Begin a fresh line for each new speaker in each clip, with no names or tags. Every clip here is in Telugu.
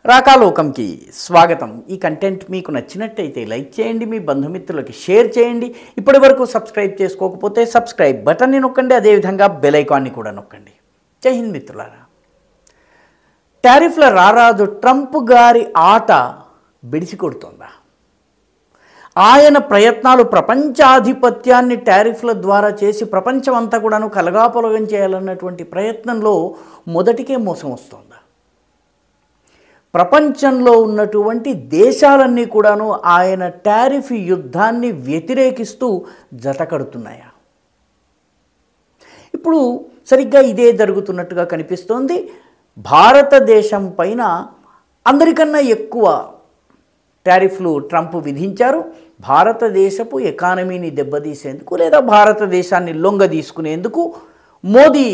రాకాలోకంకి స్వాగతం. ఈ కంటెంట్ మీకు నచ్చినట్టయితే లైక్ చేయండి, మీ బంధుమిత్రులకి షేర్ చేయండి. ఇప్పటి వరకు సబ్స్క్రైబ్ చేసుకోకపోతే సబ్స్క్రైబ్ బటన్ని నొక్కండి, అదేవిధంగా బెల్ ఐకాన్ని కూడా నొక్కండి. జై హింద్ మిత్రులారా. టారిఫ్ల రారాజు ట్రంప్ గారి ఆట బిడిసి కొడుతోందా? ఆయన ప్రయత్నాలు ప్రపంచాధిపత్యాన్ని టారిఫ్ల ద్వారా చేసి ప్రపంచం అంతా కూడాను కలగాపలగం చేయాలన్నటువంటి ప్రయత్నంలో మొదటికే మోసం వస్తోందా? ప్రపంచంలో ఉన్నటువంటి దేశాలన్నీ కూడాను ఆయన టారిఫ్ యుద్ధాన్ని వ్యతిరేకిస్తూ జతకడుతున్నాయా? ఇప్పుడు సరిగ్గా ఇదే జరుగుతున్నట్టుగా కనిపిస్తోంది. భారతదేశం పైన అందరికన్నా ఎక్కువ టారిఫ్లు ట్రంప్ విధించారు. భారతదేశపు ఎకానమీని దెబ్బతీసేందుకు లేదా భారతదేశాన్ని లొంగ తీసుకునేందుకు మోదీ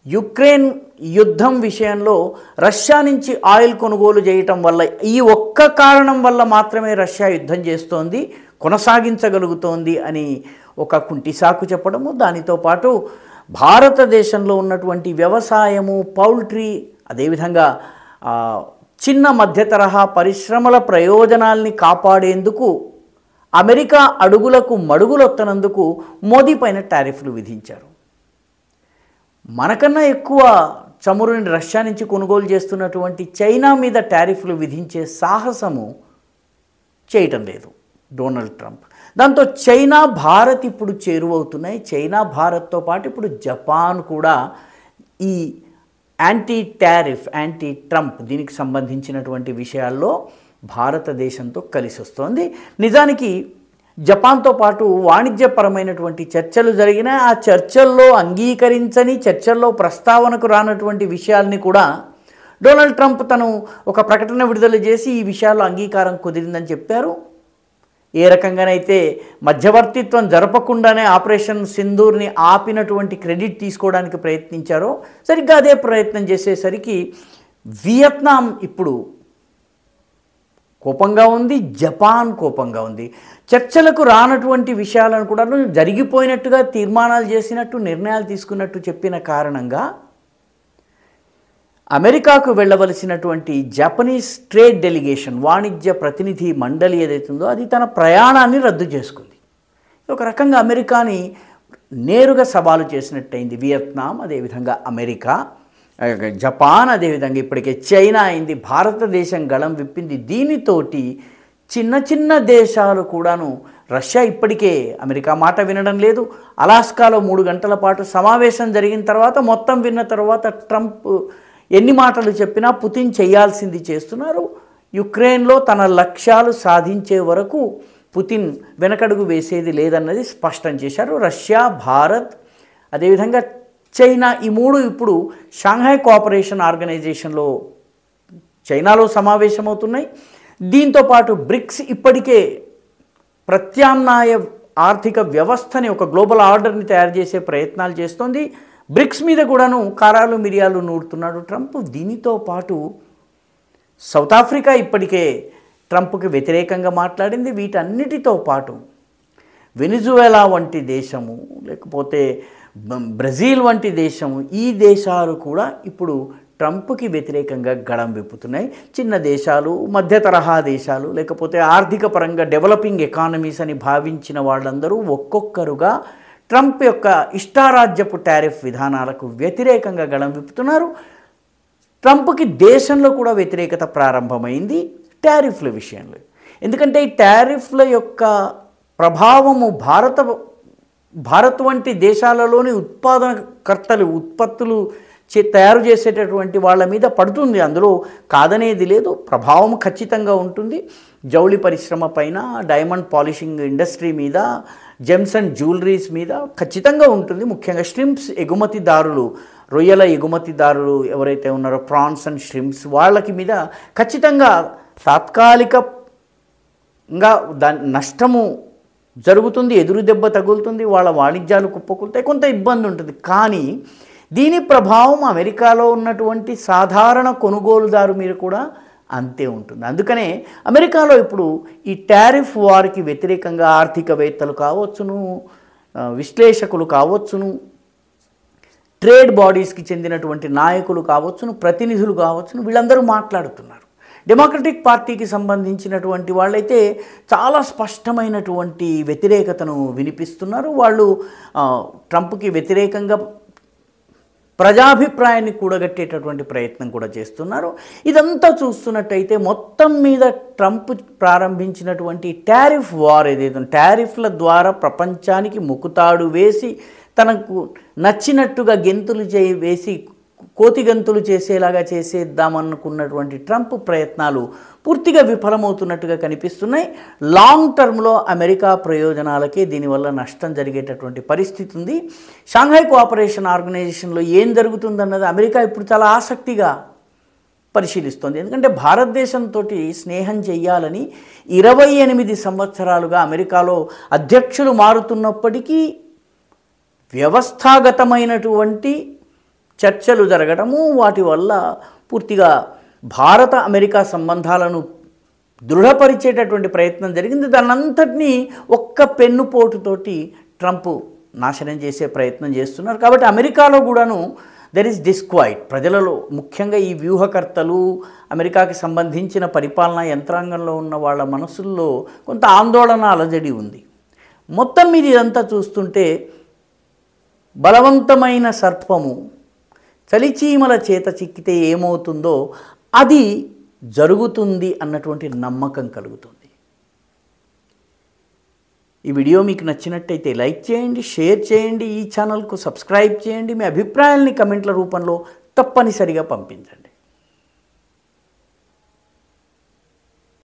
యుక్రెయిన్ యుద్ధం విషయంలో రష్యా నుంచి ఆయిల్ కొనుగోలు చేయటం వల్ల, ఈ ఒక్క కారణం వల్ల మాత్రమే రష్యా యుద్ధం చేస్తోంది, కొనసాగించగలుగుతోంది అని ఒక కుంటి సాకు చెప్పడము, దానితో పాటు భారతదేశంలో ఉన్నటువంటి వ్యవసాయము, పౌల్ట్రీ, అదేవిధంగా చిన్న మధ్య తరహా పరిశ్రమల ప్రయోజనాల్ని కాపాడేందుకు అమెరికా అడుగులకు మడుగులొత్తనందుకు మోదీ పైన టారిఫ్లు విధించారు. మనకన్నా ఎక్కువ చమురుని రష్యా నుంచి కొనుగోలు చేస్తున్నటువంటి చైనా మీద టారిఫ్లు విధించే సాహసము చేయటం లేదు డొనాల్డ్ ట్రంప్. దాంతో చైనా, భారత్ ఇప్పుడు చేరువవుతున్నాయి. చైనా, భారత్తో పాటు ఇప్పుడు జపాన్ కూడా ఈ యాంటీ టారిఫ్, యాంటీ ట్రంప్ దీనికి సంబంధించినటువంటి విషయాల్లో భారతదేశంతో కలిసి వస్తోంది. నిజానికి జపాన్తో పాటు వాణిజ్యపరమైనటువంటి చర్చలు జరిగిన, ఆ చర్చల్లో అంగీకరించని, చర్చల్లో ప్రస్తావనకు రానటువంటి విషయాల్ని కూడా డొనాల్డ్ ట్రంప్ తను ఒక ప్రకటన విడుదల చేసి ఈ విషయాల్లో అంగీకారం కుదిరిందని చెప్పారు. ఏ రకంగానైతే మధ్యవర్తిత్వం జరపకుండానే ఆపరేషన్ సింధూర్ని ఆపినటువంటి క్రెడిట్ తీసుకోవడానికి ప్రయత్నించారో, సరిగ్గా అదే ప్రయత్నం చేసేసరికి వియత్నాం ఇప్పుడు కోపంగా ఉంది, జపాన్ కోపంగా ఉంది. చర్చలకు రానటువంటి విషయాలను కూడా జరిగిపోయినట్టుగా తీర్మానాలు చేసినట్టు, నిర్ణయాలు తీసుకున్నట్టు చెప్పిన కారణంగా అమెరికాకు వెళ్ళవలసినటువంటి జపనీస్ ట్రేడ్ డెలిగేషన్, వాణిజ్య ప్రతినిధి మండలి ఏదైతుందో అది తన ప్రయాణాన్ని రద్దు చేసుకుంది. ఒక రకంగా అమెరికాని నేరుగా సవాలు చేసినట్టయింది వియత్నాం, అదేవిధంగా అమెరికా, జపాన్, అదేవిధంగా ఇప్పటికే చైనా అయింది. భారతదేశం గళం విప్పింది. దీనితోటి చిన్న చిన్న దేశాలు కూడాను, రష్యా ఇప్పటికే అమెరికా మాట వినడం లేదు. అలాస్కాలో 3 గంటల పాటు సమావేశం జరిగిన తర్వాత, మొత్తం విన్న తర్వాత ట్రంప్ ఎన్ని మాటలు చెప్పినా పుతిన్ చేయాల్సింది చేస్తున్నారు. యుక్రెయిన్లో తన లక్ష్యాలు సాధించే వరకు పుతిన్ వెనకడుగు వేసేది లేదన్నది స్పష్టం చేశారు. రష్యా, భారత్, అదేవిధంగా చైనా, ఈ 3 ఇప్పుడు షాంఘై కోఆపరేషన్ ఆర్గనైజేషన్లో చైనాలో సమావేశమవుతున్నాయి. దీంతోపాటు బ్రిక్స్ ఇప్పటికే ప్రత్యామ్నాయ ఆర్థిక వ్యవస్థని, ఒక గ్లోబల్ ఆర్డర్ని తయారు చేసే ప్రయత్నాలు చేస్తోంది. బ్రిక్స్ మీద కూడాను కారాలు మిరియాలు నూరుతున్నాడు ట్రంప్. దీనితో పాటు సౌత్ ఆఫ్రికా ఇప్పటికే ట్రంప్కి వ్యతిరేకంగా మాట్లాడింది. వీటన్నిటితో పాటు వెనిజువేలా వంటి దేశము, లేకపోతే బ్రెజిల్ వంటి దేశము, ఈ దేశాలు కూడా ఇప్పుడు ట్రంప్కి వ్యతిరేకంగా గళం విప్పుతున్నాయి. చిన్న దేశాలు, మధ్య తరహా దేశాలు, లేకపోతే ఆర్థిక పరంగా డెవలపింగ్ ఎకానమీస్ అని భావించిన వాళ్ళందరూ ఒక్కొక్కరుగా ట్రంప్ యొక్క ఇష్టారాజ్యపు టారిఫ్ విధానాలకు వ్యతిరేకంగా గళం విప్పుతున్నారు. ట్రంప్కి దేశంలో కూడా వ్యతిరేకత ప్రారంభమైంది టారిఫ్ల విషయంలో. ఎందుకంటే ఈ టారిఫ్ల యొక్క ప్రభావము భారత్ వంటి దేశాలలోని ఉత్పాదనకర్తలు, ఉత్పత్తులు తయారు చేసేటటువంటి వాళ్ళ మీద పడుతుంది. అందులో కాదనేది లేదు, ప్రభావం ఖచ్చితంగా ఉంటుంది. జౌళి పరిశ్రమ పైన, డైమండ్ పాలిషింగ్ ఇండస్ట్రీ మీద, జెమ్స్ అండ్ జ్యువెలరీస్ మీద ఖచ్చితంగా ఉంటుంది. ముఖ్యంగా షింప్స్ ఎగుమతిదారులు, రొయ్యల ఎగుమతిదారులు ఎవరైతే ఉన్నారో, ప్రాన్స్ అండ్ షింప్స్, వాళ్ళకి మీద ఖచ్చితంగా తాత్కాలికంగా నష్టము జరుగుతుంది, ఎదురు దెబ్బ తగులుతుంది, వాళ్ళ వాణిజ్యాలు కుప్పకూలుతాయి, కొంత ఇబ్బంది ఉంటుంది. కానీ దీని ప్రభావం అమెరికాలో ఉన్నటువంటి సాధారణ కొనుగోలుదారు మీద కూడా అంతే ఉంటుంది. అందుకనే అమెరికాలో ఇప్పుడు ఈ టారిఫ్ వారికి వ్యతిరేకంగా ఆర్థికవేత్తలు కావచ్చును, విశ్లేషకులు కావచ్చును, ట్రేడ్ బాడీస్కి చెందినటువంటి నాయకులు కావచ్చును, ప్రతినిధులు కావచ్చును, వీళ్ళందరూ మాట్లాడుతున్నారు. డెమోక్రటిక్ పార్టీకి సంబంధించినటువంటి వాళ్ళైతే చాలా స్పష్టమైనటువంటి వ్యతిరేకతను వినిపిస్తున్నారు. వాళ్ళు ట్రంప్కి వ్యతిరేకంగా ప్రజాభిప్రాయాన్ని కూడగట్టేటటువంటి ప్రయత్నం కూడా చేస్తున్నారు. ఇదంతా చూస్తున్నట్టయితే మొత్తం మీద ట్రంప్ ప్రారంభించినటువంటి టారిఫ్ వార్ ఏదైతే టారిఫ్ల ద్వారా ప్రపంచానికి ముకుతాడు వేసి తనకు నచ్చినట్టుగా గెంతులు వేసి కోతి గంతులు చేసేలాగా చేసేద్దామనుకున్నటువంటి ట్రంప్ ప్రయత్నాలు పూర్తిగా విఫలమవుతున్నట్టుగా కనిపిస్తున్నాయి. లాంగ్ టర్మ్లో అమెరికా ప్రయోజనాలకే దీనివల్ల నష్టం జరిగేటటువంటి పరిస్థితి ఉంది. షాంఘై కోఆపరేషన్ ఆర్గనైజేషన్లో ఏం జరుగుతుందన్నది అమెరికా ఇప్పుడు చాలా ఆసక్తిగా పరిశీలిస్తోంది. ఎందుకంటే భారతదేశంతో స్నేహం చేయాలని 28 సంవత్సరాలుగా అమెరికాలో అధ్యక్షులు మారుతున్నప్పటికీ వ్యవస్థాగతమైనటువంటి చర్చలు జరగడము, వాటి వల్ల పూర్తిగా భారత అమెరికా సంబంధాలను దృఢపరిచేటటువంటి ప్రయత్నం జరిగింది. దానంతటినీ ఒక్క పెన్నుపోటుతోటి ట్రంప్ నాశనం చేసే ప్రయత్నం చేస్తున్నారు. కాబట్టి అమెరికాలో కూడాను దెర్ ఈస్ డిస్క్వైట్. ప్రజలలో ముఖ్యంగా ఈ వ్యూహకర్తలు, అమెరికాకి సంబంధించిన పరిపాలనా యంత్రాంగంలో ఉన్న వాళ్ళ మనసుల్లో కొంత ఆందోళన, అలజడి ఉంది. మొత్తం మీద ఇదంతా చూస్తుంటే బలవంతమైన సర్పము చలిచీమల చేత చిక్కితే ఏమవుతుందో అది జరుగుతుంది అన్నటువంటి నమ్మకం కలుగుతుంది. ఈ వీడియో మీకు నచ్చినట్టయితే లైక్ చేయండి, షేర్ చేయండి, ఈ ఛానల్కు సబ్స్క్రైబ్ చేయండి. మీ అభిప్రాయాల్ని కమెంట్ల రూపంలో తప్పనిసరిగా పంపించండి.